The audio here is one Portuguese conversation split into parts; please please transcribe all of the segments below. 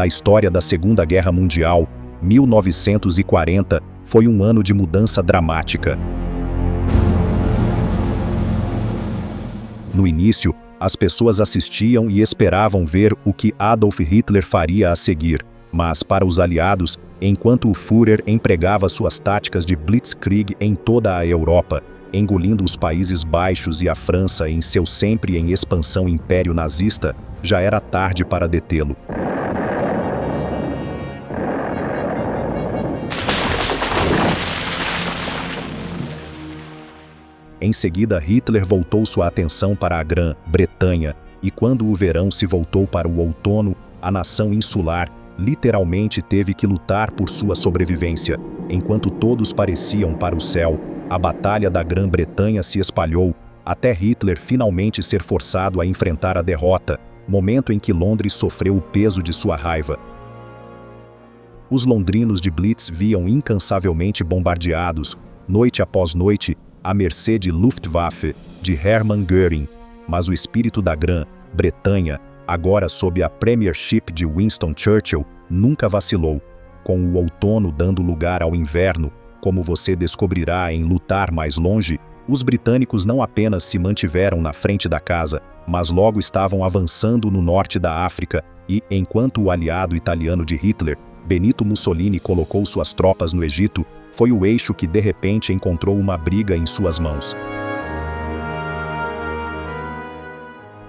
Na história da Segunda Guerra Mundial, 1940 foi um ano de mudança dramática. No início, as pessoas assistiam e esperavam ver o que Adolf Hitler faria a seguir, mas para os aliados, enquanto o Führer empregava suas táticas de blitzkrieg em toda a Europa, engolindo os Países Baixos e a França em seu sempre em expansão império nazista, já era tarde para detê-lo. Em seguida, Hitler voltou sua atenção para a Grã-Bretanha, e quando o verão se voltou para o outono, a nação insular literalmente teve que lutar por sua sobrevivência. Enquanto todos pareciam para o céu, a batalha da Grã-Bretanha se espalhou, até Hitler finalmente ser forçado a enfrentar a derrota, momento em que Londres sofreu o peso de sua raiva. Os londrinos de Blitz viam incansavelmente bombardeados, noite após noite, à mercê de Luftwaffe, de Hermann Göring, mas o espírito da Grã-Bretanha, agora sob a premiership de Winston Churchill, nunca vacilou, com o outono dando lugar ao inverno, como você descobrirá em Lutar Mais Longe. Os britânicos não apenas se mantiveram na frente da casa, mas logo estavam avançando no norte da África e, enquanto o aliado italiano de Hitler, Benito Mussolini, colocou suas tropas no Egito, foi o eixo que de repente encontrou uma briga em suas mãos.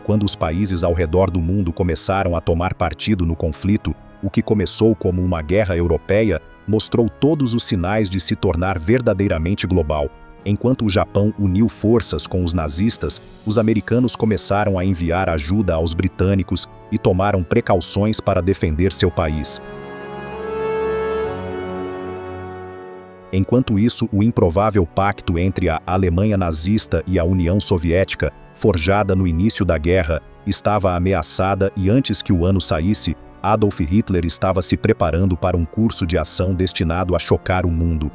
Quando os países ao redor do mundo começaram a tomar partido no conflito, o que começou como uma guerra europeia mostrou todos os sinais de se tornar verdadeiramente global. Enquanto o Japão uniu forças com os nazistas, os americanos começaram a enviar ajuda aos britânicos e tomaram precauções para defender seu país. Enquanto isso, o improvável pacto entre a Alemanha nazista e a União Soviética, forjada no início da guerra, estava ameaçada e antes que o ano saísse, Adolf Hitler estava se preparando para um curso de ação destinado a chocar o mundo.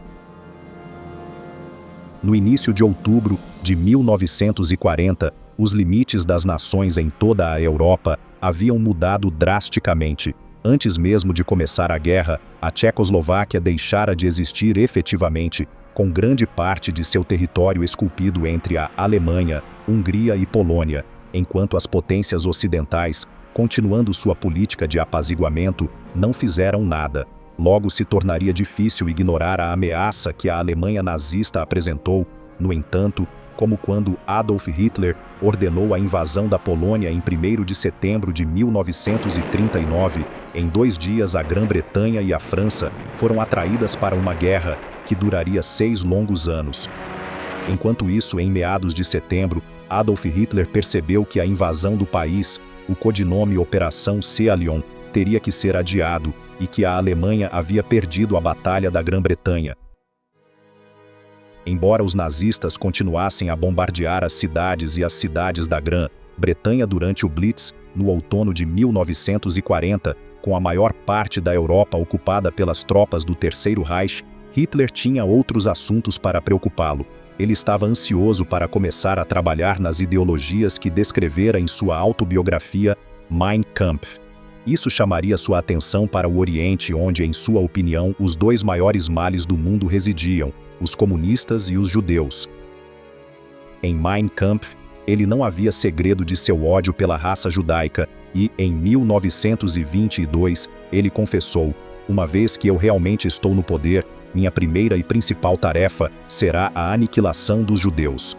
No início de outubro de 1940, os limites das nações em toda a Europa haviam mudado drasticamente. Antes mesmo de começar a guerra, a Tchecoslováquia deixara de existir efetivamente, com grande parte de seu território esculpido entre a Alemanha, Hungria e Polônia, enquanto as potências ocidentais, continuando sua política de apaziguamento, não fizeram nada. Logo se tornaria difícil ignorar a ameaça que a Alemanha nazista apresentou, no entanto, como quando Adolf Hitler ordenou a invasão da Polônia em 1º de setembro de 1939, em 2 dias a Grã-Bretanha e a França foram atraídas para uma guerra que duraria 6 longos anos. Enquanto isso, em meados de setembro, Adolf Hitler percebeu que a invasão do país, o codinome Operação Sealion, teria que ser adiado e que a Alemanha havia perdido a Batalha da Grã-Bretanha. Embora os nazistas continuassem a bombardear as cidades e as cidades da Grã-Bretanha durante o Blitz, no outono de 1940, com a maior parte da Europa ocupada pelas tropas do Terceiro Reich, Hitler tinha outros assuntos para preocupá-lo. Ele estava ansioso para começar a trabalhar nas ideologias que descrevera em sua autobiografia Mein Kampf. Isso chamaria sua atenção para o Oriente, onde, em sua opinião, os 2 maiores males do mundo residiam: os comunistas e os judeus. Em Mein Kampf, ele não havia segredo de seu ódio pela raça judaica e, em 1922, ele confessou: uma vez que eu realmente estou no poder, minha primeira e principal tarefa será a aniquilação dos judeus.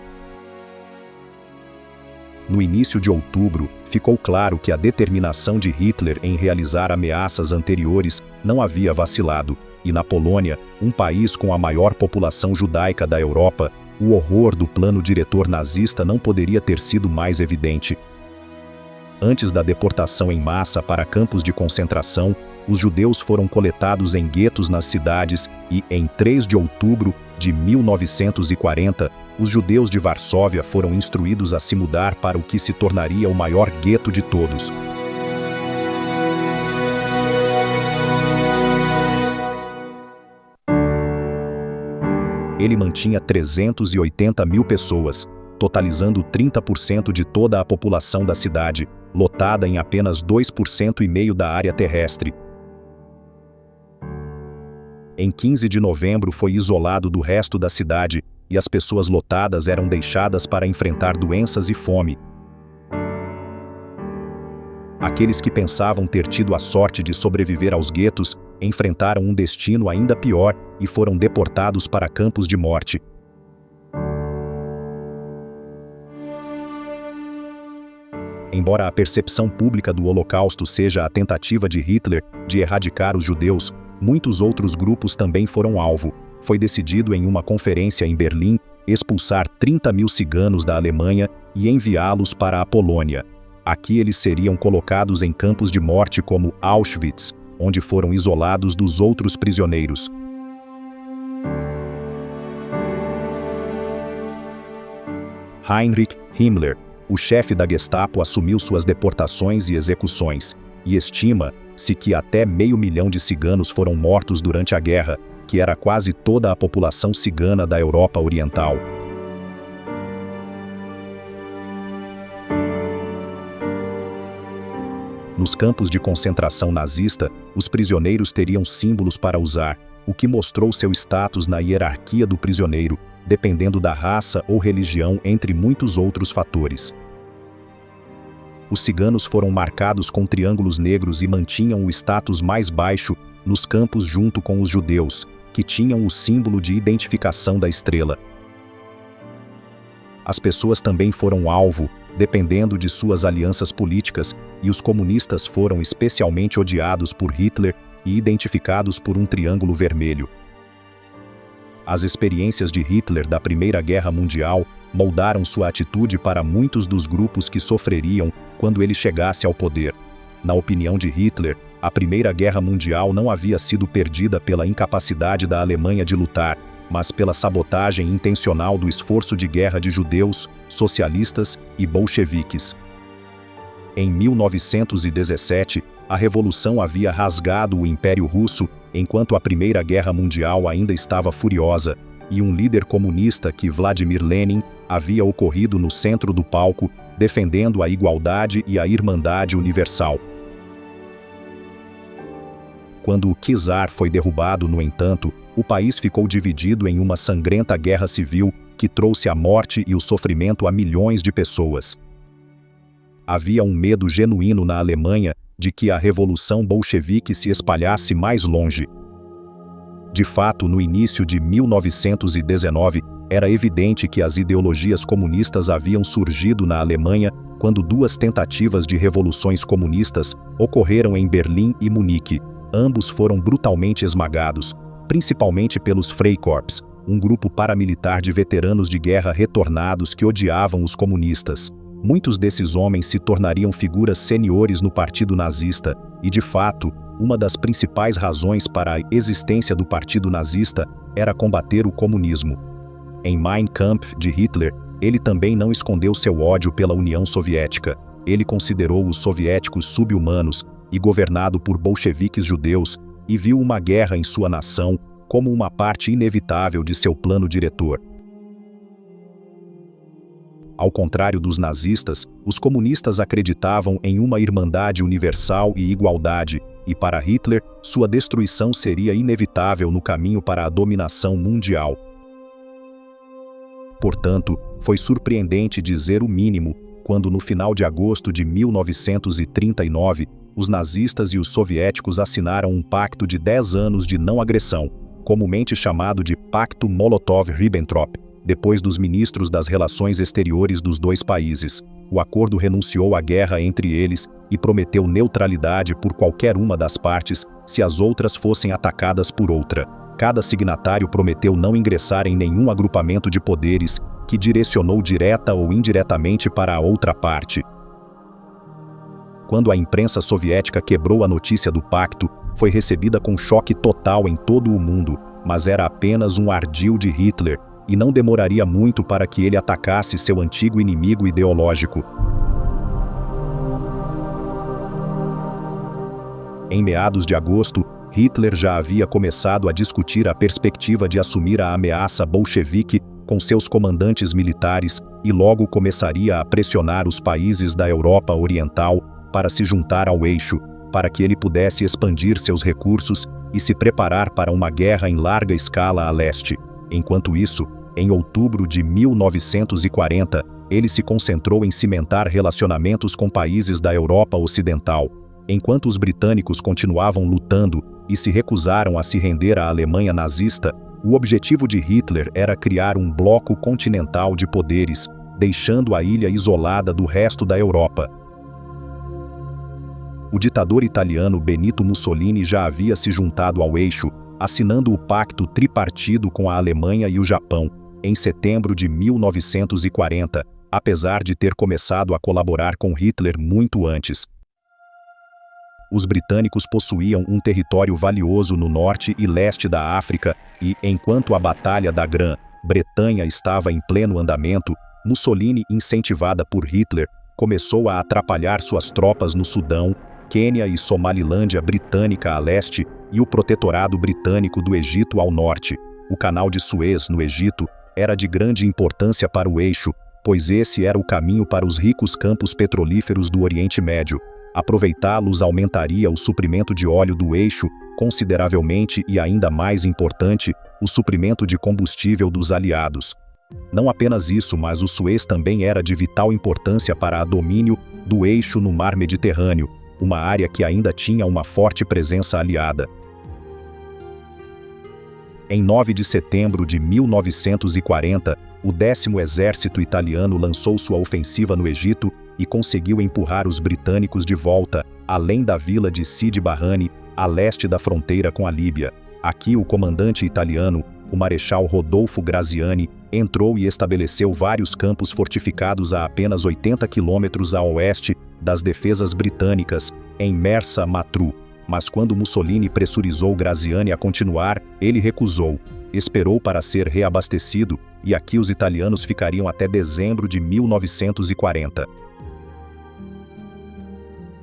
No início de outubro, ficou claro que a determinação de Hitler em realizar ameaças anteriores não havia vacilado, e na Polônia, um país com a maior população judaica da Europa, o horror do plano diretor nazista não poderia ter sido mais evidente. Antes da deportação em massa para campos de concentração, os judeus foram coletados em guetos nas cidades e, em 3 de outubro de 1940, os judeus de Varsóvia foram instruídos a se mudar para o que se tornaria o maior gueto de todos. Ele mantinha 380 mil pessoas, totalizando 30% de toda a população da cidade, lotada em apenas 2,5% da área terrestre. Em 15 de novembro foi isolado do resto da cidade e as pessoas lotadas eram deixadas para enfrentar doenças e fome. Aqueles que pensavam ter tido a sorte de sobreviver aos guetos enfrentaram um destino ainda pior e foram deportados para campos de morte. Embora a percepção pública do Holocausto seja a tentativa de Hitler de erradicar os judeus, muitos outros grupos também foram alvo. Foi decidido em uma conferência em Berlim expulsar 30.000 ciganos da Alemanha e enviá-los para a Polônia. Aqui eles seriam colocados em campos de morte como Auschwitz, onde foram isolados dos outros prisioneiros. Heinrich Himmler, o chefe da Gestapo, assumiu suas deportações e execuções, e estima-se que até 500.000 de ciganos foram mortos durante a guerra, que era quase toda a população cigana da Europa Oriental. Nos campos de concentração nazista, os prisioneiros teriam símbolos para usar, o que mostrou seu status na hierarquia do prisioneiro, dependendo da raça ou religião, entre muitos outros fatores. Os ciganos foram marcados com triângulos negros e mantinham o status mais baixo nos campos junto com os judeus, que tinham o símbolo de identificação da estrela. As pessoas também foram alvo, dependendo de suas alianças políticas, e os comunistas foram especialmente odiados por Hitler e identificados por um triângulo vermelho. As experiências de Hitler da Primeira Guerra Mundial moldaram sua atitude para muitos dos grupos que sofreriam quando ele chegasse ao poder. Na opinião de Hitler, a Primeira Guerra Mundial não havia sido perdida pela incapacidade da Alemanha de lutar, mas pela sabotagem intencional do esforço de guerra de judeus, socialistas e bolcheviques. Em 1917, a Revolução havia rasgado o Império Russo, enquanto a Primeira Guerra Mundial ainda estava furiosa, e um líder comunista, que Vladimir Lenin, havia ocorrido no centro do palco, defendendo a igualdade e a irmandade universal. Quando o czar foi derrubado, no entanto, o país ficou dividido em uma sangrenta guerra civil que trouxe a morte e o sofrimento a milhões de pessoas. Havia um medo genuíno na Alemanha de que a Revolução Bolchevique se espalhasse mais longe. De fato, no início de 1919, era evidente que as ideologias comunistas haviam surgido na Alemanha quando duas tentativas de revoluções comunistas ocorreram em Berlim e Munique. Ambos foram brutalmente esmagados, principalmente pelos Freikorps, um grupo paramilitar de veteranos de guerra retornados que odiavam os comunistas. Muitos desses homens se tornariam figuras seniores no Partido Nazista, e de fato, uma das principais razões para a existência do Partido Nazista era combater o comunismo. Em Mein Kampf de Hitler, ele também não escondeu seu ódio pela União Soviética. Ele considerou os soviéticos sub-humanos e governado por bolcheviques judeus, e viu uma guerra em sua nação como uma parte inevitável de seu plano diretor. Ao contrário dos nazistas, os comunistas acreditavam em uma irmandade universal e igualdade, e para Hitler, sua destruição seria inevitável no caminho para a dominação mundial. Portanto, foi surpreendente dizer o mínimo, quando no final de agosto de 1939, os nazistas e os soviéticos assinaram um pacto de 10 anos de não agressão, comumente chamado de Pacto Molotov-Ribbentrop, depois dos ministros das relações exteriores dos dois países. O acordo renunciou à guerra entre eles e prometeu neutralidade por qualquer uma das partes se as outras fossem atacadas por outra. Cada signatário prometeu não ingressar em nenhum agrupamento de poderes que direcionou direta ou indiretamente para a outra parte. Quando a imprensa soviética quebrou a notícia do pacto, foi recebida com choque total em todo o mundo, mas era apenas um ardil de Hitler, e não demoraria muito para que ele atacasse seu antigo inimigo ideológico. Em meados de agosto, Hitler já havia começado a discutir a perspectiva de assumir a ameaça bolchevique com seus comandantes militares e logo começaria a pressionar os países da Europa Oriental para se juntar ao eixo, para que ele pudesse expandir seus recursos e se preparar para uma guerra em larga escala a leste. Enquanto isso, em outubro de 1940, ele se concentrou em cimentar relacionamentos com países da Europa Ocidental. Enquanto os britânicos continuavam lutando e se recusaram a se render à Alemanha nazista, o objetivo de Hitler era criar um bloco continental de poderes, deixando a ilha isolada do resto da Europa. O ditador italiano Benito Mussolini já havia se juntado ao eixo, assinando o pacto tripartido com a Alemanha e o Japão, em setembro de 1940, apesar de ter começado a colaborar com Hitler muito antes. Os britânicos possuíam um território valioso no norte e leste da África e, enquanto a Batalha da Grã-Bretanha estava em pleno andamento, Mussolini, incentivada por Hitler, começou a atrapalhar suas tropas no Sudão, Quênia e Somalilândia britânica a leste e o protetorado britânico do Egito ao norte. O Canal de Suez, no Egito, era de grande importância para o eixo, pois esse era o caminho para os ricos campos petrolíferos do Oriente Médio. Aproveitá-los aumentaria o suprimento de óleo do eixo consideravelmente e, ainda mais importante, o suprimento de combustível dos aliados. Não apenas isso, mas o Suez também era de vital importância para o domínio do eixo no Mar Mediterrâneo, uma área que ainda tinha uma forte presença aliada. Em 9 de setembro de 1940, o 10º Exército Italiano lançou sua ofensiva no Egito e conseguiu empurrar os britânicos de volta, além da vila de Sidi Barrani, a leste da fronteira com a Líbia. Aqui o comandante italiano, o Marechal Rodolfo Graziani, entrou e estabeleceu vários campos fortificados a apenas 80 quilômetros a oeste das defesas britânicas, em Mersa Matruh. Mas quando Mussolini pressurizou Graziani a continuar, ele recusou. Esperou para ser reabastecido, e aqui os italianos ficariam até dezembro de 1940.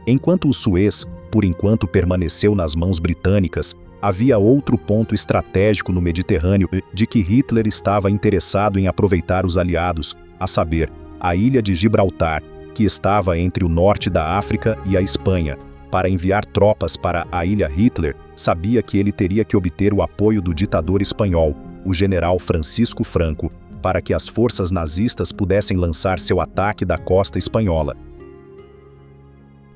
Enquanto o Suez, por enquanto, permaneceu nas mãos britânicas, havia outro ponto estratégico no Mediterrâneo de que Hitler estava interessado em aproveitar os aliados, a saber, a ilha de Gibraltar, que estava entre o norte da África e a Espanha. Para enviar tropas para a ilha, Hitler sabia que ele teria que obter o apoio do ditador espanhol, o general Francisco Franco, para que as forças nazistas pudessem lançar seu ataque da costa espanhola.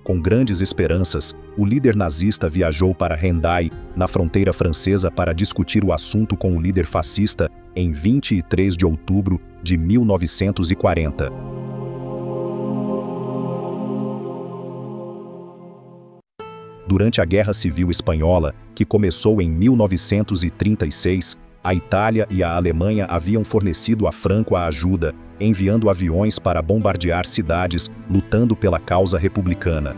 Com grandes esperanças, o líder nazista viajou para Hendaye, na fronteira francesa, para discutir o assunto com o líder fascista em 23 de outubro de 1940. Durante a Guerra Civil Espanhola, que começou em 1936, a Itália e a Alemanha haviam fornecido a Franco a ajuda, enviando aviões para bombardear cidades, lutando pela causa republicana.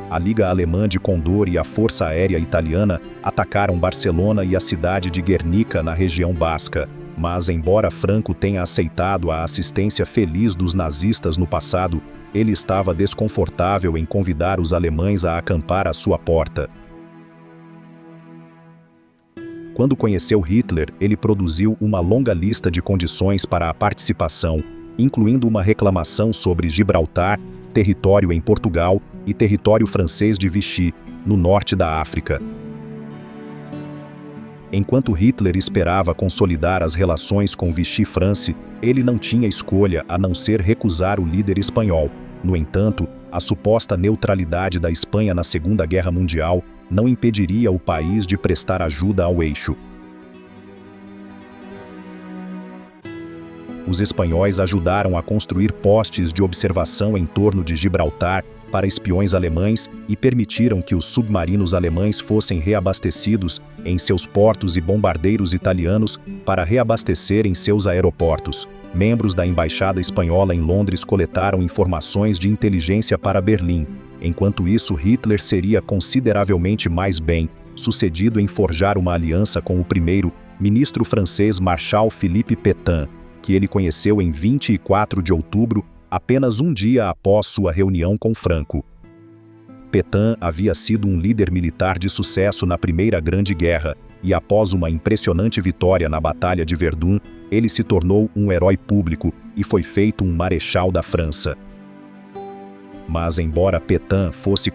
A Liga Alemã de Condor e a Força Aérea Italiana atacaram Barcelona e a cidade de Guernica, na região basca. Mas, embora Franco tenha aceitado a assistência feliz dos nazistas no passado, ele estava desconfortável em convidar os alemães a acampar à sua porta. Quando conheceu Hitler, ele produziu uma longa lista de condições para a participação, incluindo uma reclamação sobre Gibraltar, território em Portugal e território francês de Vichy, no norte da África. Enquanto Hitler esperava consolidar as relações com Vichy France, ele não tinha escolha a não ser recusar o líder espanhol. No entanto, a suposta neutralidade da Espanha na Segunda Guerra Mundial não impediria o país de prestar ajuda ao eixo. Os espanhóis ajudaram a construir postes de observação em torno de Gibraltar para espiões alemães e permitiram que os submarinos alemães fossem reabastecidos em seus portos e bombardeiros italianos para reabastecerem seus aeroportos. Membros da Embaixada Espanhola em Londres coletaram informações de inteligência para Berlim. Enquanto isso, Hitler seria consideravelmente mais bem-sucedido em forjar uma aliança com o primeiro-ministro francês Marshal Philippe Pétain, que ele conheceu em 24 de outubro, apenas um dia após sua reunião com Franco. Pétain havia sido um líder militar de sucesso na Primeira Grande Guerra, e após uma impressionante vitória na Batalha de Verdun, ele se tornou um herói público e foi feito um marechal da França. Mas embora Petain fosse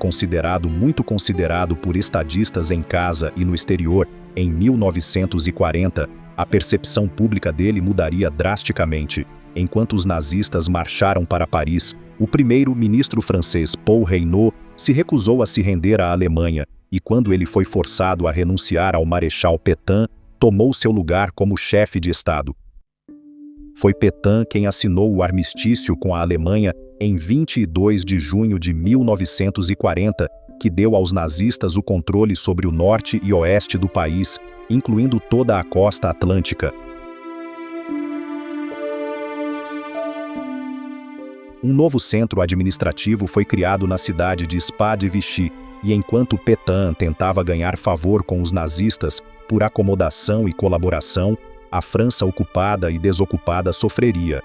muito considerado por estadistas em casa e no exterior, em 1940, a percepção pública dele mudaria drasticamente. Enquanto os nazistas marcharam para Paris, o primeiro-ministro francês Paul Reynaud se recusou a se render à Alemanha, e quando ele foi forçado a renunciar ao Marechal Petain, tomou seu lugar como chefe de Estado. Foi Petain quem assinou o armistício com a Alemanha em 22 de junho de 1940, que deu aos nazistas o controle sobre o norte e oeste do país, incluindo toda a costa atlântica. Um novo centro administrativo foi criado na cidade de Spa de Vichy, e enquanto Petain tentava ganhar favor com os nazistas por acomodação e colaboração, a França ocupada e desocupada sofreria.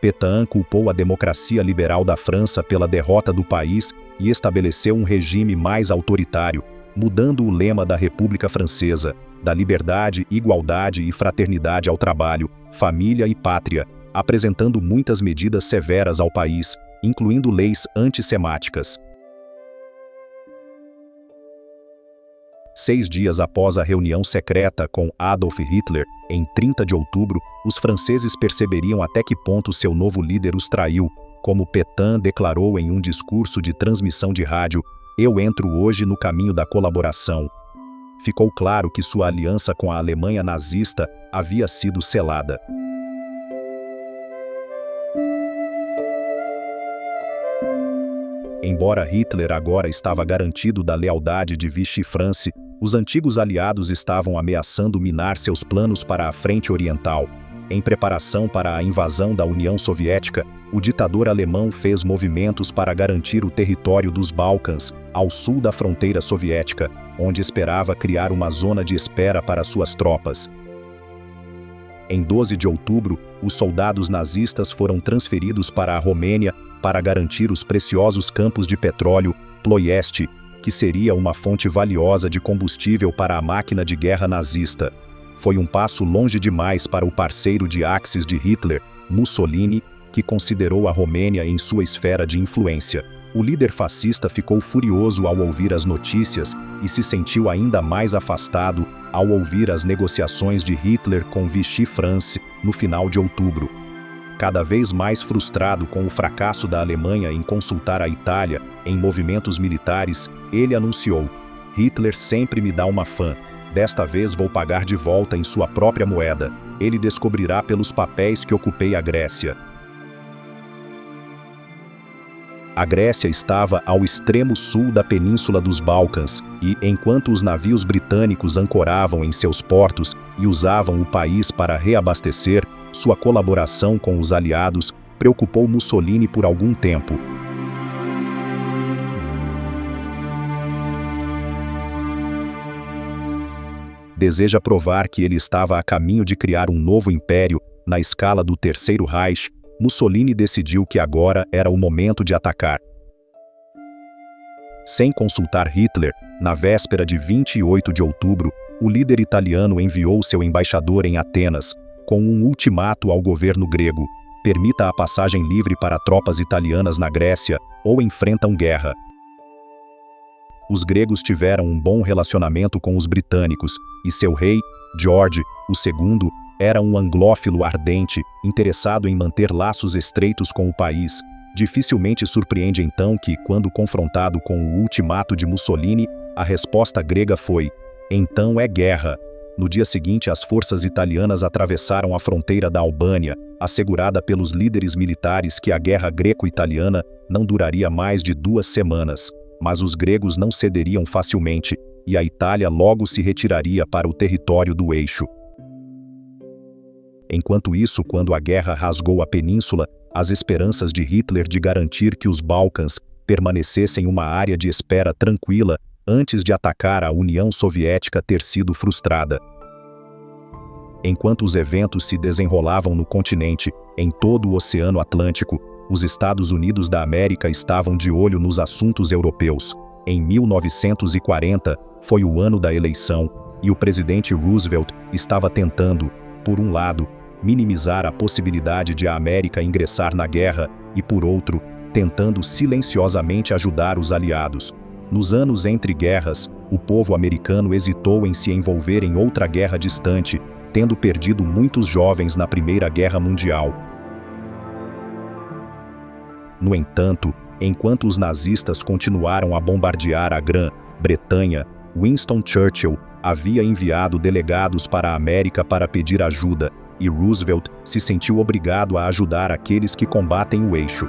Petain culpou a democracia liberal da França pela derrota do país e estabeleceu um regime mais autoritário, mudando o lema da República Francesa, da liberdade, igualdade e fraternidade ao trabalho, família e pátria, apresentando muitas medidas severas ao país, incluindo leis antissemáticas. 6 dias após a reunião secreta com Adolf Hitler, em 30 de outubro, os franceses perceberiam até que ponto seu novo líder os traiu, como Petain declarou em um discurso de transmissão de rádio: "Eu entro hoje no caminho da colaboração." Ficou claro que sua aliança com a Alemanha nazista havia sido selada. Embora Hitler agora estava garantido da lealdade de Vichy France, os antigos aliados estavam ameaçando minar seus planos para a frente oriental. Em preparação para a invasão da União Soviética, o ditador alemão fez movimentos para garantir o território dos Balcãs, ao sul da fronteira soviética, onde esperava criar uma zona de espera para suas tropas. Em 12 de outubro, os soldados nazistas foram transferidos para a Romênia para garantir os preciosos campos de petróleo Ploiesti, que seria uma fonte valiosa de combustível para a máquina de guerra nazista. Foi um passo longe demais para o parceiro de Axis de Hitler, Mussolini, que considerou a Romênia em sua esfera de influência. O líder fascista ficou furioso ao ouvir as notícias e se sentiu ainda mais afastado ao ouvir as negociações de Hitler com Vichy France no final de outubro. Cada vez mais frustrado com o fracasso da Alemanha em consultar a Itália em movimentos militares, ele anunciou: "Hitler sempre me dá uma fã. Desta vez vou pagar de volta em sua própria moeda. Ele descobrirá pelos papéis que ocupei a Grécia." A Grécia estava ao extremo sul da Península dos Balcãs e, enquanto os navios britânicos ancoravam em seus portos e usavam o país para reabastecer, sua colaboração com os aliados preocupou Mussolini por algum tempo. Deseja provar que ele estava a caminho de criar um novo império na escala do Terceiro Reich. Mussolini decidiu que agora era o momento de atacar. Sem consultar Hitler, na véspera de 28 de outubro, o líder italiano enviou seu embaixador em Atenas, com um ultimato ao governo grego: permita a passagem livre para tropas italianas na Grécia, ou enfrentam guerra. Os gregos tiveram um bom relacionamento com os britânicos, e seu rei, George II, era um anglófilo ardente, interessado em manter laços estreitos com o país. Dificilmente surpreende então que, quando confrontado com o ultimato de Mussolini, a resposta grega foi: "Então é guerra." No dia seguinte, as forças italianas atravessaram a fronteira da Albânia, assegurada pelos líderes militares que a guerra greco-italiana não duraria mais de 2 semanas. Mas os gregos não cederiam facilmente, e a Itália logo se retiraria para o território do Eixo. Enquanto isso, quando a guerra rasgou a península, as esperanças de Hitler de garantir que os Balcãs permanecessem uma área de espera tranquila antes de atacar a União Soviética ter sido frustrada. Enquanto os eventos se desenrolavam no continente, em todo o Oceano Atlântico, os Estados Unidos da América estavam de olho nos assuntos europeus. Em 1940, foi o ano da eleição, e o presidente Roosevelt estava tentando, por um lado, minimizar a possibilidade de a América ingressar na guerra e, por outro, tentando silenciosamente ajudar os aliados. Nos anos entre guerras, o povo americano hesitou em se envolver em outra guerra distante, tendo perdido muitos jovens na Primeira Guerra Mundial. No entanto, enquanto os nazistas continuaram a bombardear a Grã-Bretanha, Winston Churchill havia enviado delegados para a América para pedir ajuda, e Roosevelt se sentiu obrigado a ajudar aqueles que combatem o eixo.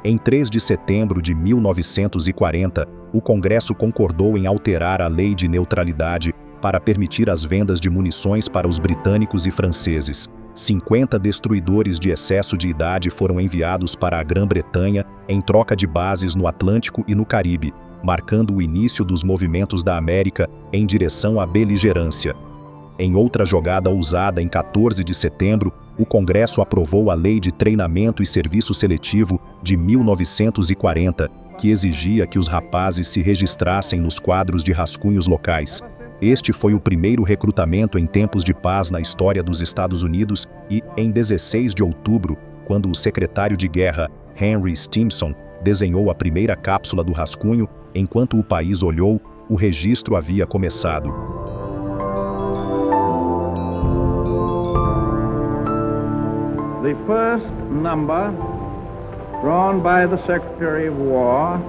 Em 3 de setembro de 1940, o Congresso concordou em alterar a Lei de Neutralidade para permitir as vendas de munições para os britânicos e franceses. 50 destruidores de excesso de idade foram enviados para a Grã-Bretanha em troca de bases no Atlântico e no Caribe, marcando o início dos movimentos da América em direção à beligerância. Em outra jogada ousada, em 14 de setembro, o Congresso aprovou a Lei de Treinamento e Serviço Seletivo de 1940, que exigia que os rapazes se registrassem nos quadros de rascunhos locais. Este foi o primeiro recrutamento em tempos de paz na história dos Estados Unidos e, em 16 de outubro, quando o secretário de guerra, Henry Stimson, desenhou a primeira cápsula do rascunho, enquanto o país olhou, o registro havia começado. The first number drawn by the Secretary of War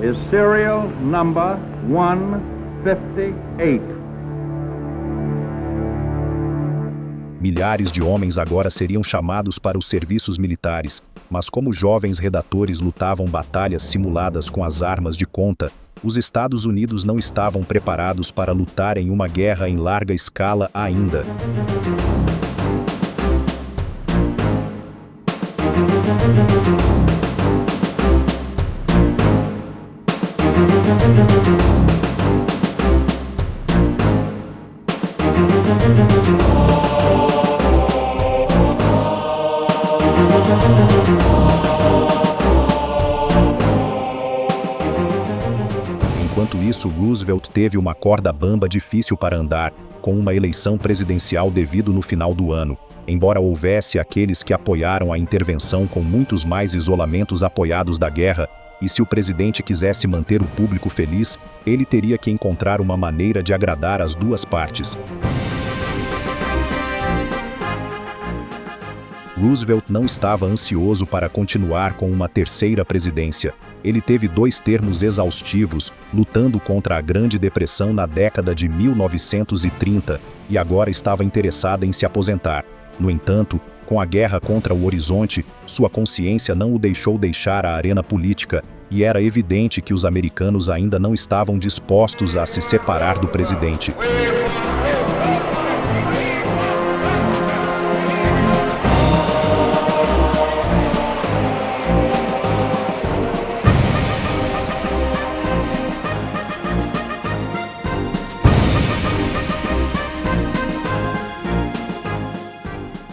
is serial number 158. Milhares de homens agora seriam chamados para os serviços militares, mas como jovens redatores lutavam batalhas simuladas com as armas de conta, os Estados Unidos não estavam preparados para lutar em uma guerra em larga escala ainda. Enquanto isso, Roosevelt teve uma corda bamba difícil para andar, com uma eleição presidencial devido no final do ano. Embora houvesse aqueles que apoiaram a intervenção com muitos mais isolamentos apoiados da guerra, e se o presidente quisesse manter o público feliz, ele teria que encontrar uma maneira de agradar as duas partes. Roosevelt não estava ansioso para continuar com uma terceira presidência. Ele teve 2 termos exaustivos, lutando contra a Grande Depressão na década de 1930, e agora estava interessado em se aposentar. No entanto, com a guerra contra o horizonte, sua consciência não o deixou deixar a arena política, e era evidente que os americanos ainda não estavam dispostos a se separar do presidente.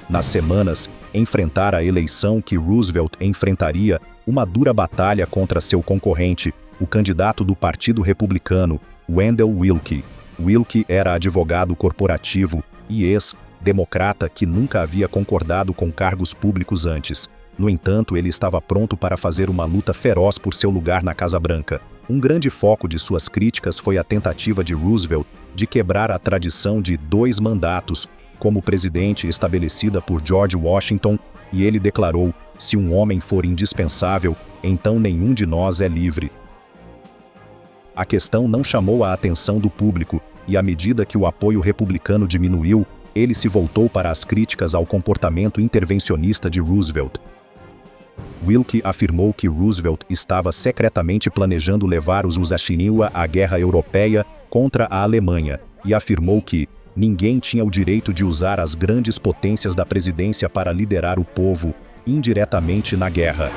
Nas semanas, enfrentar a eleição que Roosevelt enfrentaria uma dura batalha contra seu concorrente, o candidato do Partido Republicano, Wendell Willkie. Willkie era advogado corporativo e ex-democrata que nunca havia concordado com cargos públicos antes. No entanto, ele estava pronto para fazer uma luta feroz por seu lugar na Casa Branca. Um grande foco de suas críticas foi a tentativa de Roosevelt de quebrar a tradição de 2 mandatos, como presidente estabelecida por George Washington, e ele declarou: "Se um homem for indispensável, então nenhum de nós é livre." A questão não chamou a atenção do público, e à medida que o apoio republicano diminuiu, ele se voltou para as críticas ao comportamento intervencionista de Roosevelt. Willkie afirmou que Roosevelt estava secretamente planejando levar os Estados Unidos à guerra europeia contra a Alemanha, e afirmou que ninguém tinha o direito de usar as grandes potências da presidência para liderar o povo, indiretamente na guerra.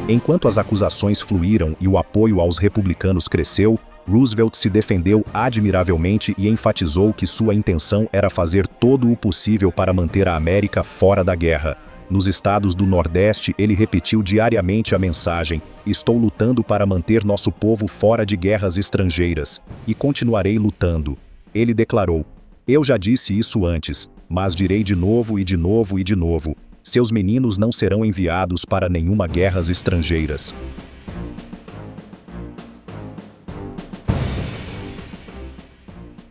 Enquanto as acusações fluíram e o apoio aos republicanos cresceu, Roosevelt se defendeu admiravelmente e enfatizou que sua intenção era fazer todo o possível para manter a América fora da guerra. Nos estados do Nordeste, ele repetiu diariamente a mensagem: "Estou lutando para manter nosso povo fora de guerras estrangeiras, e continuarei lutando." Ele declarou: "Eu já disse isso antes, mas direi de novo e de novo e de novo. Seus meninos não serão enviados para nenhuma guerras estrangeiras."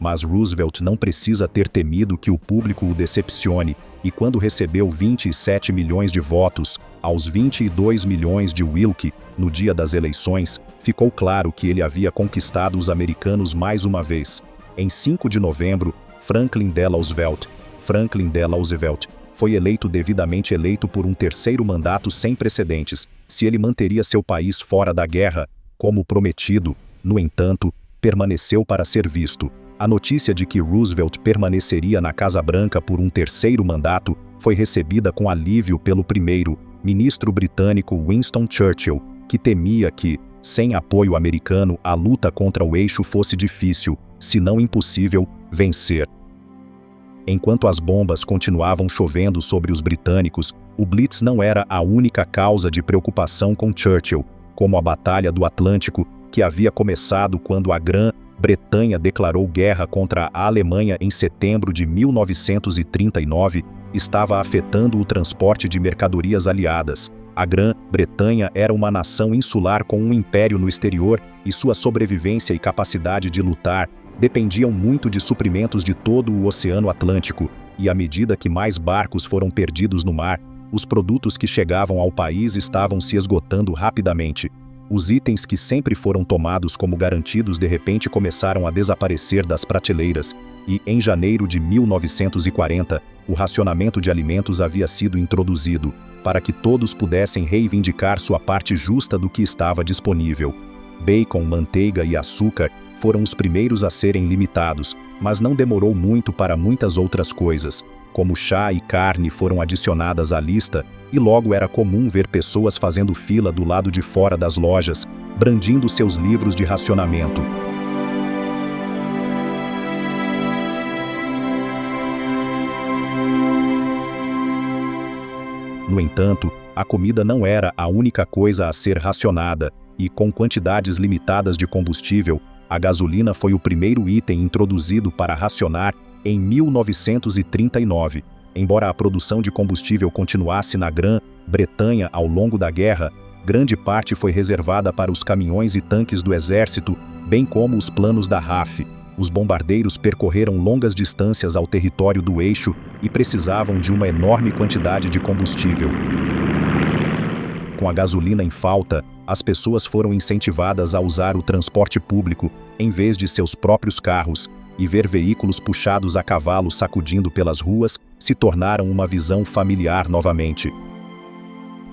Mas Roosevelt não precisa ter temido que o público o decepcione, e quando recebeu 27 milhões de votos, aos 22 milhões de Wilkie, no dia das eleições, ficou claro que ele havia conquistado os americanos mais uma vez. Em 5 de novembro, Franklin D. Roosevelt, foi devidamente eleito por um terceiro mandato sem precedentes, se ele manteria seu país fora da guerra, como prometido. No entanto, permaneceu para ser visto. A notícia de que Roosevelt permaneceria na Casa Branca por um terceiro mandato foi recebida com alívio pelo primeiro-ministro britânico Winston Churchill, que temia que, sem apoio americano, a luta contra o eixo fosse difícil, se não impossível, vencer. Enquanto as bombas continuavam chovendo sobre os britânicos, o Blitz não era a única causa de preocupação com Churchill, como a Batalha do Atlântico, que havia começado quando a Grã-Bretanha declarou guerra contra a Alemanha em setembro de 1939, estava afetando o transporte de mercadorias aliadas. A Grã-Bretanha era uma nação insular com um império no exterior, e sua sobrevivência e capacidade de lutar dependiam muito de suprimentos de todo o Oceano Atlântico, e à medida que mais barcos foram perdidos no mar, os produtos que chegavam ao país estavam se esgotando rapidamente. Os itens que sempre foram tomados como garantidos de repente começaram a desaparecer das prateleiras, e, em janeiro de 1940, o racionamento de alimentos havia sido introduzido, para que todos pudessem reivindicar sua parte justa do que estava disponível. Bacon, manteiga e açúcar foram os primeiros a serem limitados, mas não demorou muito para muitas outras coisas, como chá e carne foram adicionadas à lista, e logo era comum ver pessoas fazendo fila do lado de fora das lojas, brandindo seus livros de racionamento. No entanto, a comida não era a única coisa a ser racionada, e com quantidades limitadas de combustível, a gasolina foi o primeiro item introduzido para racionar em 1939. Embora a produção de combustível continuasse na Grã-Bretanha ao longo da guerra, grande parte foi reservada para os caminhões e tanques do exército, bem como os planos da RAF. Os bombardeiros percorreram longas distâncias ao território do eixo e precisavam de uma enorme quantidade de combustível. Com a gasolina em falta, as pessoas foram incentivadas a usar o transporte público, em vez de seus próprios carros, e ver veículos puxados a cavalo sacudindo pelas ruas se tornaram uma visão familiar novamente.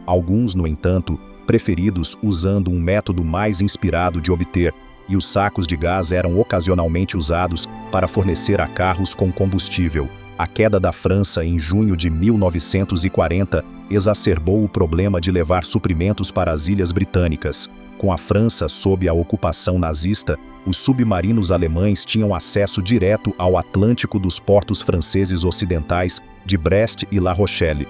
Alguns, no entanto, preferidos usando um método mais inspirado de obter, e os sacos de gás eram ocasionalmente usados para fornecer a carros com combustível. A queda da França em junho de 1940 exacerbou o problema de levar suprimentos para as ilhas britânicas. Com a França sob a ocupação nazista, os submarinos alemães tinham acesso direto ao Atlântico dos portos franceses ocidentais de Brest e La Rochelle.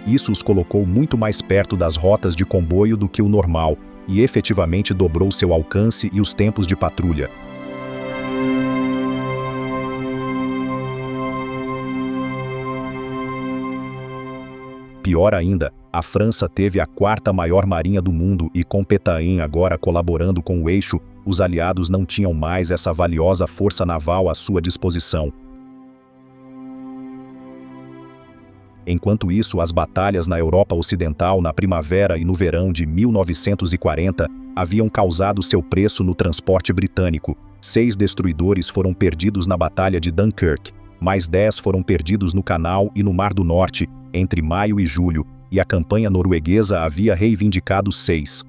Isso os colocou muito mais perto das rotas de comboio do que o normal, e efetivamente dobrou seu alcance e os tempos de patrulha. Pior ainda, a França teve a quarta maior marinha do mundo e com Pétain agora colaborando com o eixo, os aliados não tinham mais essa valiosa força naval à sua disposição. Enquanto isso, as batalhas na Europa Ocidental na primavera e no verão de 1940 haviam causado seu preço no transporte britânico. 6 destruidores foram perdidos na Batalha de Dunkirk, mais 10 foram perdidos no Canal e no Mar do Norte, entre maio e julho, e a campanha norueguesa havia reivindicado 6.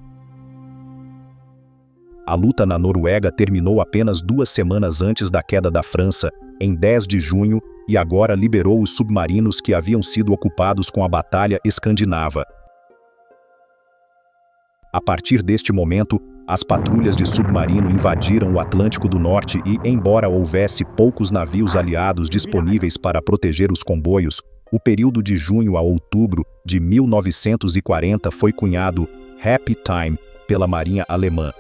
A luta na Noruega terminou apenas 2 semanas antes da queda da França, em 10 de junho, e agora liberou os submarinos que haviam sido ocupados com a Batalha Escandinava. A partir deste momento, as patrulhas de submarino invadiram o Atlântico do Norte e, embora houvesse poucos navios aliados disponíveis para proteger os comboios, o período de junho a outubro de 1940 foi cunhado Happy Time pela Marinha Alemã.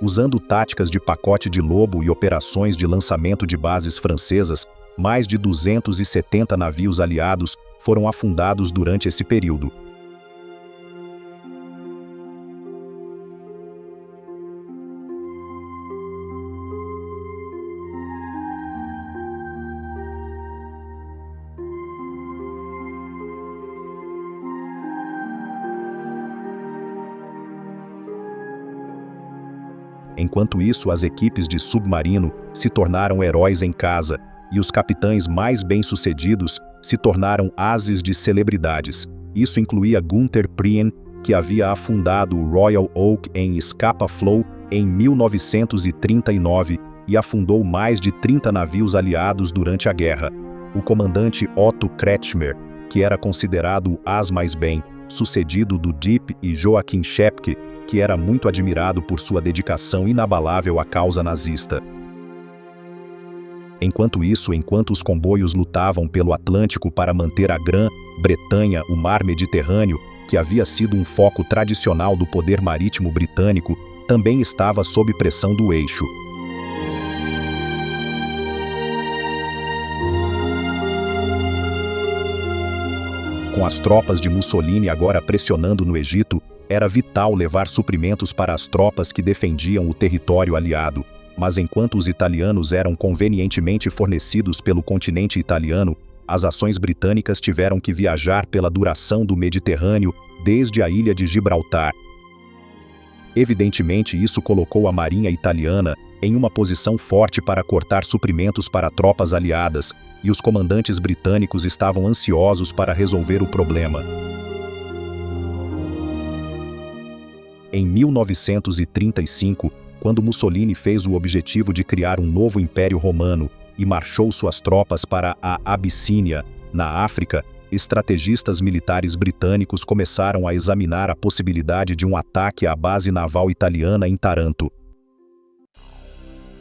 Usando táticas de pacote de lobo e operações de lançamento de bases francesas, mais de 270 navios aliados foram afundados durante esse período. Enquanto isso, as equipes de submarino se tornaram heróis em casa, e os capitães mais bem-sucedidos se tornaram ases de celebridades. Isso incluía Gunther Prien, que havia afundado o Royal Oak em Scapa Flow em 1939 e afundou mais de 30 navios aliados durante a guerra. O comandante Otto Kretschmer, que era considerado o as mais bem-sucedido do DIP, e Joachim Schepke, que era muito admirado por sua dedicação inabalável à causa nazista. Enquanto os comboios lutavam pelo Atlântico para manter a Grã-Bretanha, o mar Mediterrâneo, que havia sido um foco tradicional do poder marítimo britânico, também estava sob pressão do eixo. Com as tropas de Mussolini agora pressionando no Egito, era vital levar suprimentos para as tropas que defendiam o território aliado. Mas enquanto os italianos eram convenientemente fornecidos pelo continente italiano, as ações britânicas tiveram que viajar pela duração do Mediterrâneo desde a ilha de Gibraltar. Evidentemente, isso colocou a marinha italiana em uma posição forte para cortar suprimentos para tropas aliadas, e os comandantes britânicos estavam ansiosos para resolver o problema. Em 1935, quando Mussolini fez o objetivo de criar um novo Império Romano e marchou suas tropas para a Abissínia, na África, estrategistas militares britânicos começaram a examinar a possibilidade de um ataque à base naval italiana em Taranto.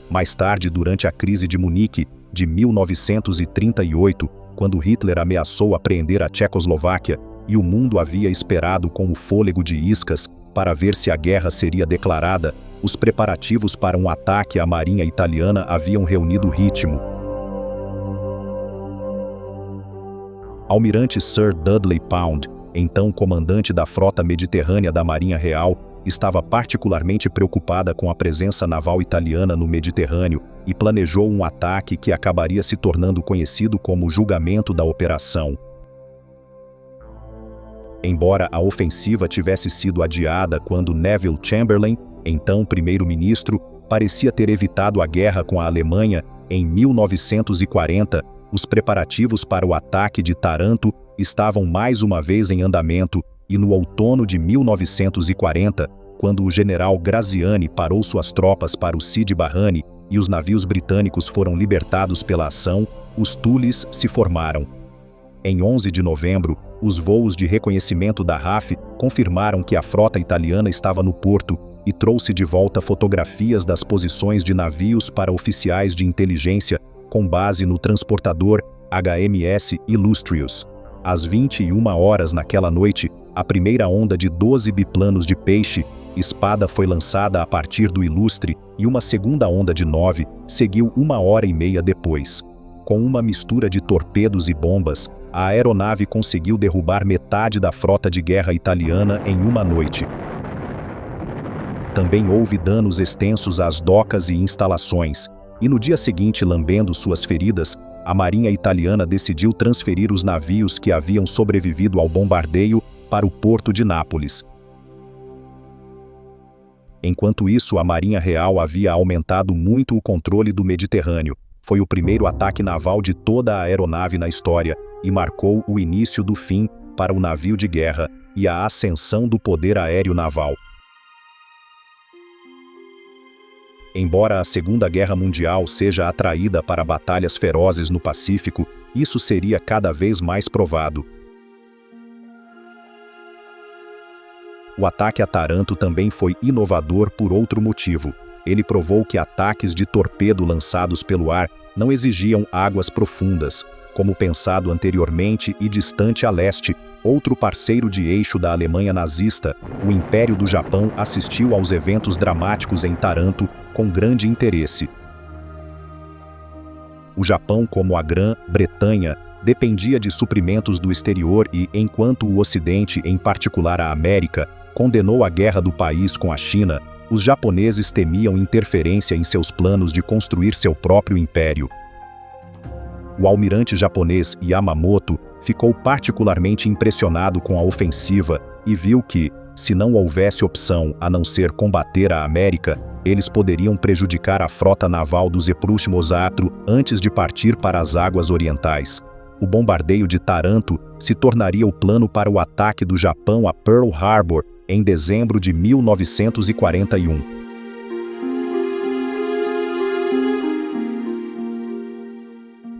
Mais tarde, durante a crise de Munique, de 1938, quando Hitler ameaçou apreender a Tchecoslováquia e o mundo havia esperado com o fôlego de iscas para ver se a guerra seria declarada, os preparativos para um ataque à marinha italiana haviam reunido ritmo. Almirante Sir Dudley Pound, então comandante da frota mediterrânea da Marinha Real, estava particularmente preocupada com a presença naval italiana no Mediterrâneo e planejou um ataque que acabaria se tornando conhecido como Julgamento da Operação. Embora a ofensiva tivesse sido adiada quando Neville Chamberlain, então primeiro-ministro, parecia ter evitado a guerra com a Alemanha, em 1940, os preparativos para o ataque de Taranto estavam mais uma vez em andamento, e no outono de 1940, quando o general Graziani parou suas tropas para o Sidi Barrani e os navios britânicos foram libertados pela ação, os Tules se formaram. Em 11 de novembro, os voos de reconhecimento da RAF confirmaram que a frota italiana estava no porto e trouxe de volta fotografias das posições de navios para oficiais de inteligência com base no transportador HMS Illustrious. Às 21 horas naquela noite, a primeira onda de 12 biplanos de peixe Espada foi lançada a partir do Ilustre e uma segunda onda de 9 seguiu 1h30 depois. Com uma mistura de torpedos e bombas, a aeronave conseguiu derrubar metade da frota de guerra italiana em uma noite. Também houve danos extensos às docas e instalações, e no dia seguinte, lambendo suas feridas, a marinha italiana decidiu transferir os navios que haviam sobrevivido ao bombardeio para o porto de Nápoles. Enquanto isso, a Marinha Real havia aumentado muito o controle do Mediterrâneo. Foi o primeiro ataque naval de toda a aeronave na história e marcou o início do fim para o navio de guerra e a ascensão do poder aéreo naval. Embora a Segunda Guerra Mundial seja atraída para batalhas ferozes no Pacífico, isso seria cada vez mais provado. O ataque a Taranto também foi inovador por outro motivo. Ele provou que ataques de torpedo lançados pelo ar não exigiam águas profundas, como pensado anteriormente, e distante a leste, outro parceiro de eixo da Alemanha nazista, o Império do Japão assistiu aos eventos dramáticos em Taranto com grande interesse. O Japão, como a Grã-Bretanha, dependia de suprimentos do exterior e, enquanto o Ocidente, em particular a América, condenou a guerra do país com a China, os japoneses temiam interferência em seus planos de construir seu próprio império. O almirante japonês Yamamoto ficou particularmente impressionado com a ofensiva e viu que, se não houvesse opção a não ser combater a América, eles poderiam prejudicar a frota naval do Zeppelin Mosatro antes de partir para as águas orientais. O bombardeio de Taranto se tornaria o plano para o ataque do Japão a Pearl Harbor em dezembro de 1941.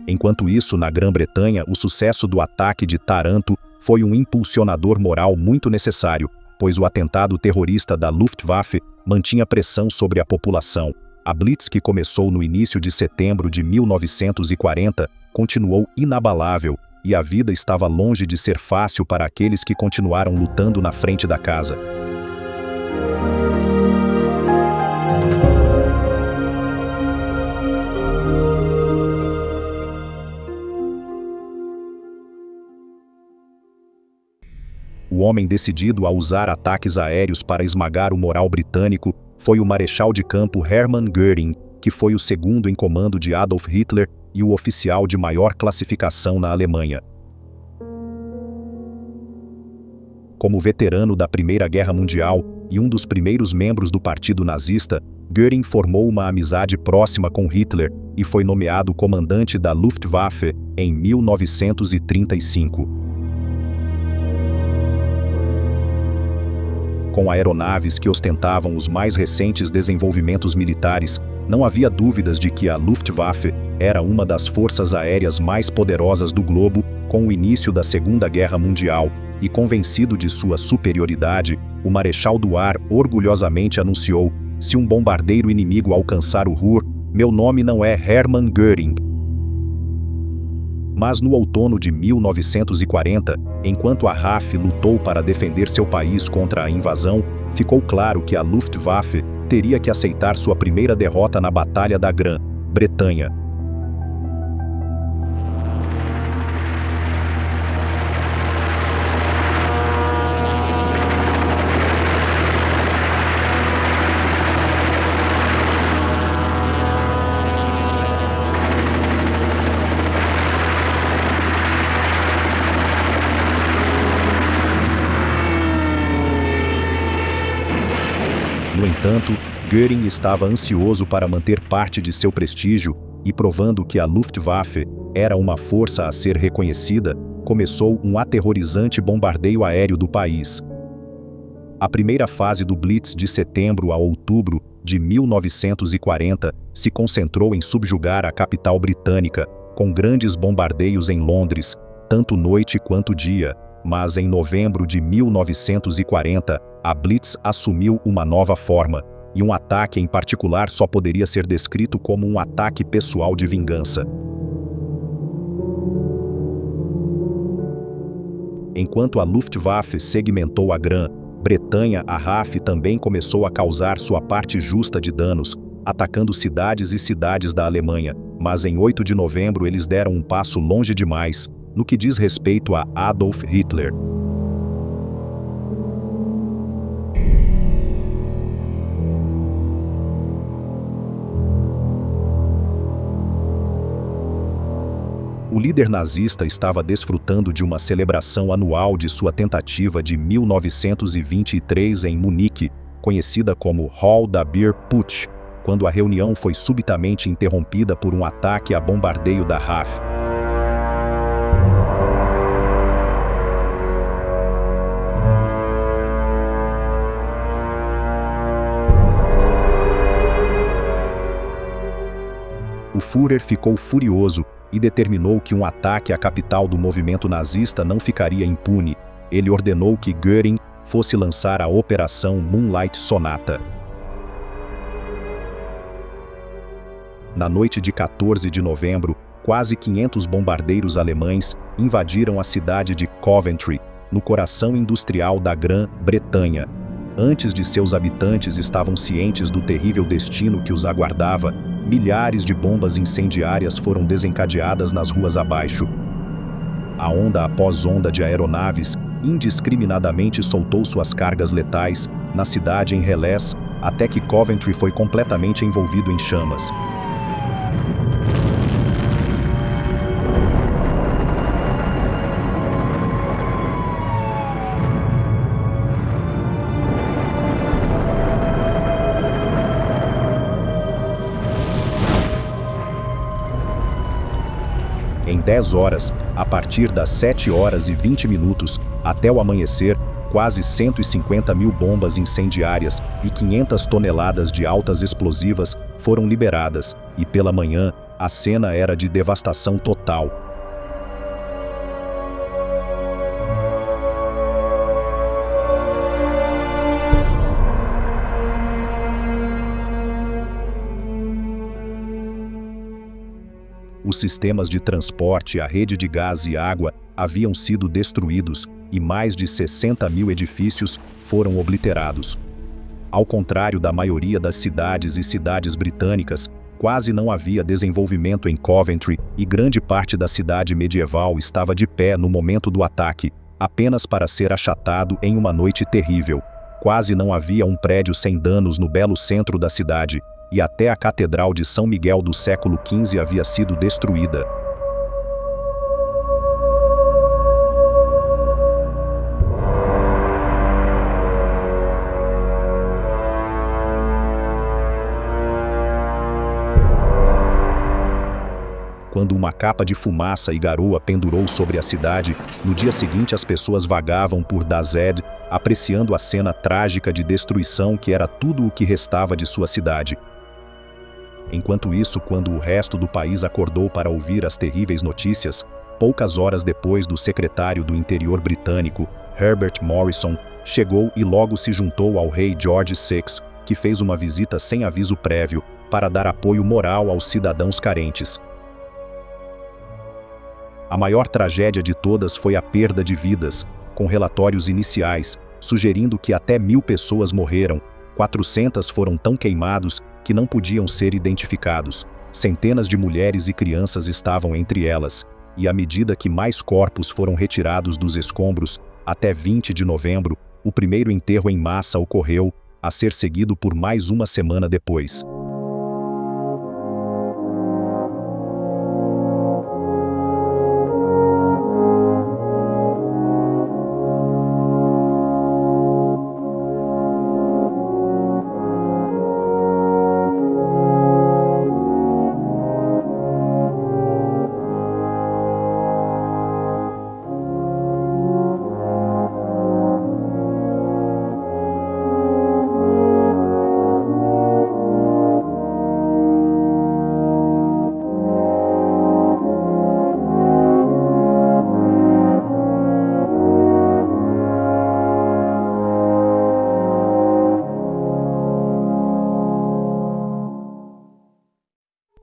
Enquanto isso, na Grã-Bretanha, o sucesso do ataque de Taranto foi um impulsionador moral muito necessário, pois o atentado terrorista da Luftwaffe mantinha pressão sobre a população. A Blitz, que começou no início de setembro de 1940, continuou inabalável, e a vida estava longe de ser fácil para aqueles que continuaram lutando na frente da casa. O homem decidido a usar ataques aéreos para esmagar o moral britânico foi o marechal de campo Hermann Göring, que foi o segundo em comando de Adolf Hitler e o oficial de maior classificação na Alemanha. Como veterano da Primeira Guerra Mundial e um dos primeiros membros do Partido Nazista, Göring formou uma amizade próxima com Hitler e foi nomeado comandante da Luftwaffe em 1935. Com aeronaves que ostentavam os mais recentes desenvolvimentos militares, não havia dúvidas de que a Luftwaffe era uma das forças aéreas mais poderosas do globo com o início da Segunda Guerra Mundial, e convencido de sua superioridade, o Marechal do Ar orgulhosamente anunciou: "Se um bombardeiro inimigo alcançar o Ruhr, meu nome não é Hermann Göring." Mas no outono de 1940, enquanto a RAF lutou para defender seu país contra a invasão, ficou claro que a Luftwaffe teria que aceitar sua primeira derrota na Batalha da Grã-Bretanha. No entanto, Göring estava ansioso para manter parte de seu prestígio e, provando que a Luftwaffe era uma força a ser reconhecida, começou um aterrorizante bombardeio aéreo do país. A primeira fase do Blitz, de setembro a outubro de 1940, se concentrou em subjugar a capital britânica, com grandes bombardeios em Londres, tanto noite quanto dia. Mas em novembro de 1940, a Blitz assumiu uma nova forma, e um ataque em particular só poderia ser descrito como um ataque pessoal de vingança. Enquanto a Luftwaffe segmentou a Grã-Bretanha, a RAF também começou a causar sua parte justa de danos, atacando cidades e cidades da Alemanha, mas em 8 de novembro eles deram um passo longe demais, no que diz respeito a Adolf Hitler. O líder nazista estava desfrutando de uma celebração anual de sua tentativa de 1923 em Munique, conhecida como Hall da Beer Putsch, quando a reunião foi subitamente interrompida por um ataque a bombardeio da RAF. O Führer ficou furioso e determinou que um ataque à capital do movimento nazista não ficaria impune. Ele ordenou que Göring fosse lançar a Operação Moonlight Sonata. Na noite de 14 de novembro, quase 500 bombardeiros alemães invadiram a cidade de Coventry, no coração industrial da Grã-Bretanha. Antes de seus habitantes estavam cientes do terrível destino que os aguardava, milhares de bombas incendiárias foram desencadeadas nas ruas abaixo. A onda após onda de aeronaves indiscriminadamente soltou suas cargas letais na cidade em relés, até que Coventry foi completamente envolvido em chamas. Em 10 horas, a partir das 7 horas e 20 minutos, até o amanhecer, quase 150 mil bombas incendiárias e 500 toneladas de altas explosivas foram liberadas, e pela manhã, a cena era de devastação total. Os sistemas de transporte, a rede de gás e água haviam sido destruídos e mais de 60 mil edifícios foram obliterados. Ao contrário da maioria das cidades e cidades britânicas, quase não havia desenvolvimento em Coventry e grande parte da cidade medieval estava de pé no momento do ataque, apenas para ser achatado em uma noite terrível. Quase não havia um prédio sem danos no belo centro da cidade, e até a Catedral de São Miguel do século XV havia sido destruída. Quando uma capa de fumaça e garoa pendurou sobre a cidade, no dia seguinte as pessoas vagavam por Dazed, apreciando a cena trágica de destruição que era tudo o que restava de sua cidade. Enquanto isso, quando o resto do país acordou para ouvir as terríveis notícias, poucas horas depois do secretário do Interior britânico, Herbert Morrison, chegou e logo se juntou ao rei George VI, que fez uma visita sem aviso prévio para dar apoio moral aos cidadãos carentes. A maior tragédia de todas foi a perda de vidas, com relatórios iniciais sugerindo que até 1000 pessoas morreram, 400 foram tão queimados que não podiam ser identificados. Centenas de mulheres e crianças estavam entre elas, e à medida que mais corpos foram retirados dos escombros, até 20 de novembro, o primeiro enterro em massa ocorreu, a ser seguido por mais uma semana depois.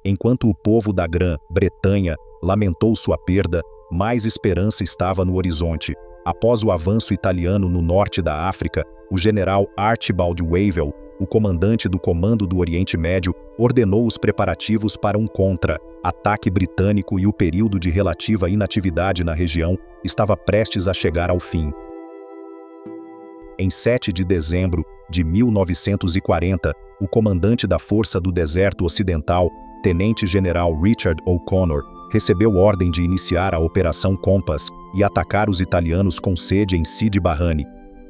Enquanto o povo da Grã-Bretanha lamentou sua perda, mais esperança estava no horizonte. Após o avanço italiano no norte da África, o general Archibald Wavell, o comandante do Comando do Oriente Médio, ordenou os preparativos para um contra-ataque britânico e o período de relativa inatividade na região estava prestes a chegar ao fim. Em 7 de dezembro de 1940, o comandante da Força do Deserto Ocidental, Tenente-General Richard O'Connor, recebeu ordem de iniciar a Operação Compass e atacar os italianos com sede em Sidi Barrani.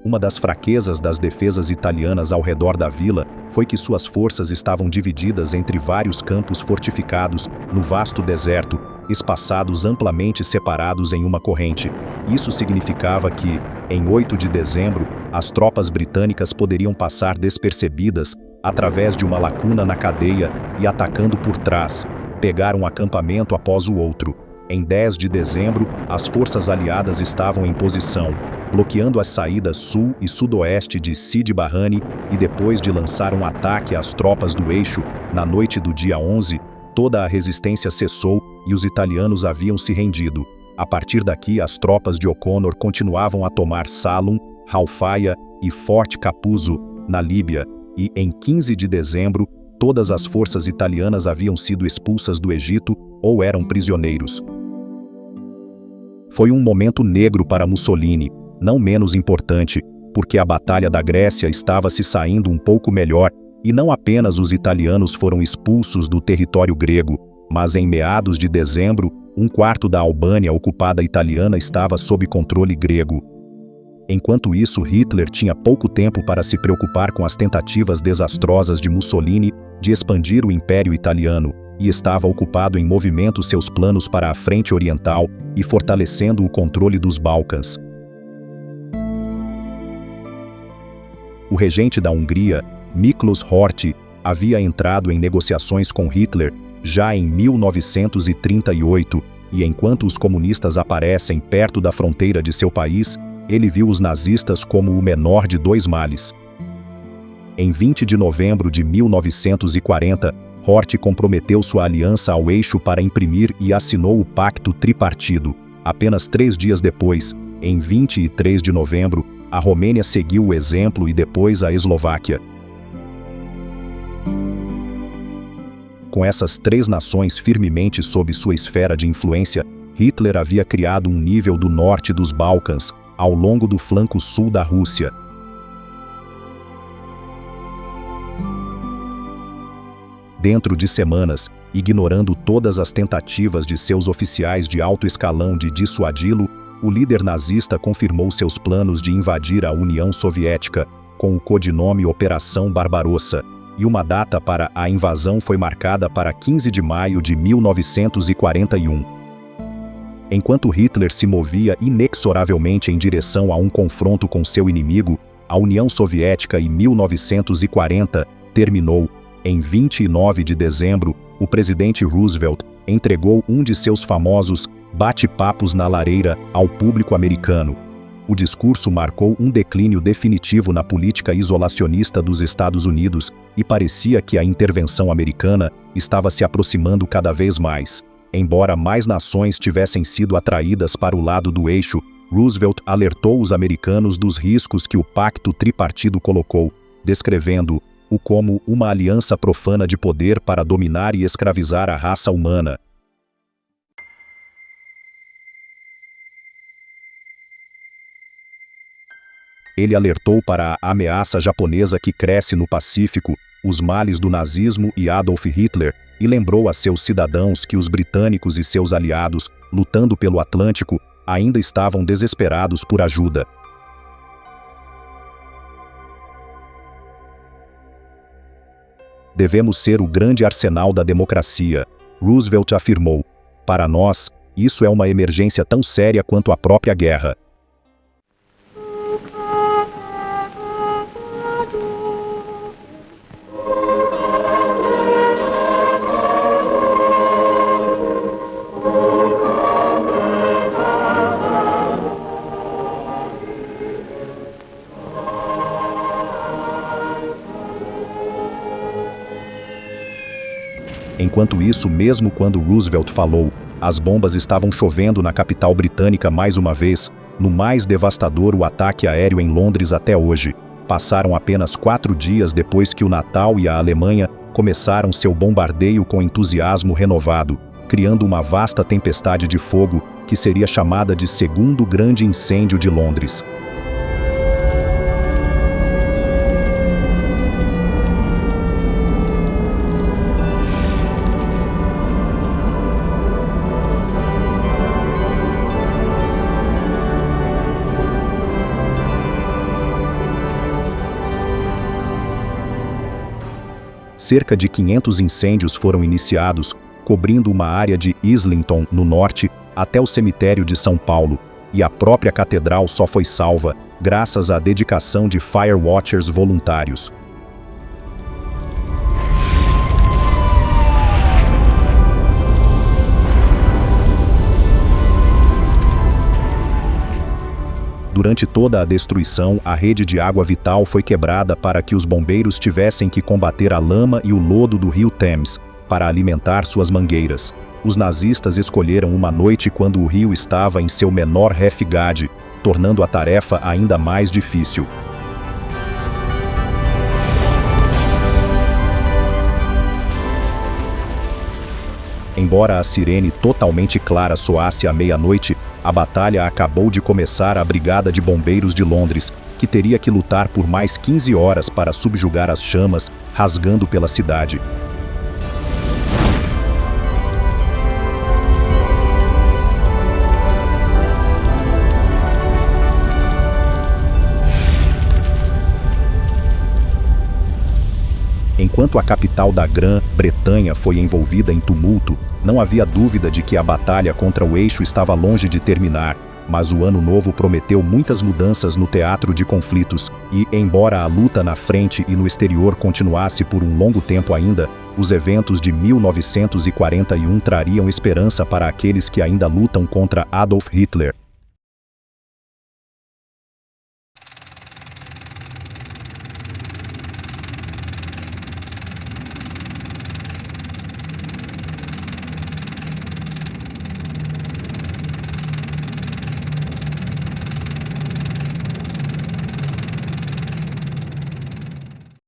Uma das fraquezas das defesas italianas ao redor da vila foi que suas forças estavam divididas entre vários campos fortificados no vasto deserto, espaçados amplamente separados em uma corrente. Isso significava que, em 8 de dezembro, as tropas britânicas poderiam passar despercebidas através de uma lacuna na cadeia e, atacando por trás, pegar um acampamento após o outro. Em 10 de dezembro, as forças aliadas estavam em posição, bloqueando as saídas sul e sudoeste de Sidi Barrani, e depois de lançar um ataque às tropas do eixo, na noite do dia 11, toda a resistência cessou e os italianos haviam se rendido. A partir daqui, as tropas de O'Connor continuavam a tomar Salum, Halfaya e Forte Capuzzo, na Líbia, e, em 15 de dezembro, todas as forças italianas haviam sido expulsas do Egito ou eram prisioneiros. Foi um momento negro para Mussolini, não menos importante, porque a Batalha da Grécia estava se saindo um pouco melhor e não apenas os italianos foram expulsos do território grego, mas em meados de dezembro, um quarto da Albânia ocupada italiana estava sob controle grego. Enquanto isso, Hitler tinha pouco tempo para se preocupar com as tentativas desastrosas de Mussolini de expandir o Império Italiano, e estava ocupado em movimento seus planos para a frente oriental e fortalecendo o controle dos Balcãs. O regente da Hungria, Miklós Horthy, havia entrado em negociações com Hitler já em 1938, e enquanto os comunistas aparecem perto da fronteira de seu país, ele viu os nazistas como o menor de dois males. Em 20 de novembro de 1940, Horthy comprometeu sua aliança ao eixo para imprimir e assinou o Pacto Tripartido. Apenas 3 dias depois, em 23 de novembro, a Romênia seguiu o exemplo e depois a Eslováquia. Com essas 3 nações firmemente sob sua esfera de influência, Hitler havia criado um nível do norte dos Balcãs, ao longo do flanco sul da Rússia. Dentro de semanas, ignorando todas as tentativas de seus oficiais de alto escalão de dissuadi-lo, o líder nazista confirmou seus planos de invadir a União Soviética, com o codinome Operação Barbarossa, e uma data para a invasão foi marcada para 15 de maio de 1941. Enquanto Hitler se movia inexoravelmente em direção a um confronto com seu inimigo, a União Soviética em 1940 terminou. Em 29 de dezembro, o presidente Roosevelt entregou um de seus famosos bate-papos na lareira ao público americano. O discurso marcou um declínio definitivo na política isolacionista dos Estados Unidos e parecia que a intervenção americana estava se aproximando cada vez mais. Embora mais nações tivessem sido atraídas para o lado do eixo, Roosevelt alertou os americanos dos riscos que o Pacto Tripartido colocou, descrevendo-o como uma aliança profana de poder para dominar e escravizar a raça humana. Ele alertou para a ameaça japonesa que cresce no Pacífico, os males do nazismo e Adolf Hitler, e lembrou a seus cidadãos que os britânicos e seus aliados, lutando pelo Atlântico, ainda estavam desesperados por ajuda. Devemos ser o grande arsenal da democracia, Roosevelt afirmou. Para nós, isso é uma emergência tão séria quanto a própria guerra. Enquanto isso, mesmo quando Roosevelt falou, as bombas estavam chovendo na capital britânica mais uma vez, no mais devastador o ataque aéreo em Londres até hoje. Passaram apenas 4 dias depois que o Natal e a Alemanha começaram seu bombardeio com entusiasmo renovado, criando uma vasta tempestade de fogo que seria chamada de Segundo Grande Incêndio de Londres. Cerca de 500 incêndios foram iniciados, cobrindo uma área de Islington, no norte, até o cemitério de São Paulo, e a própria catedral só foi salva, graças à dedicação de firewatchers voluntários. Durante toda a destruição, a rede de água vital foi quebrada para que os bombeiros tivessem que combater a lama e o lodo do rio Thames para alimentar suas mangueiras. Os nazistas escolheram uma noite quando o rio estava em seu menor refgade, tornando a tarefa ainda mais difícil. Embora a sirene totalmente clara soasse à meia-noite, a batalha acabou de começar. A Brigada de Bombeiros de Londres, que teria que lutar por mais 15 horas para subjugar as chamas, rasgando pela cidade. Enquanto a capital da Grã-Bretanha foi envolvida em tumulto, não havia dúvida de que a batalha contra o eixo estava longe de terminar, mas o ano novo prometeu muitas mudanças no teatro de conflitos e, embora a luta na frente e no exterior continuasse por um longo tempo ainda, os eventos de 1941 trariam esperança para aqueles que ainda lutam contra Adolf Hitler.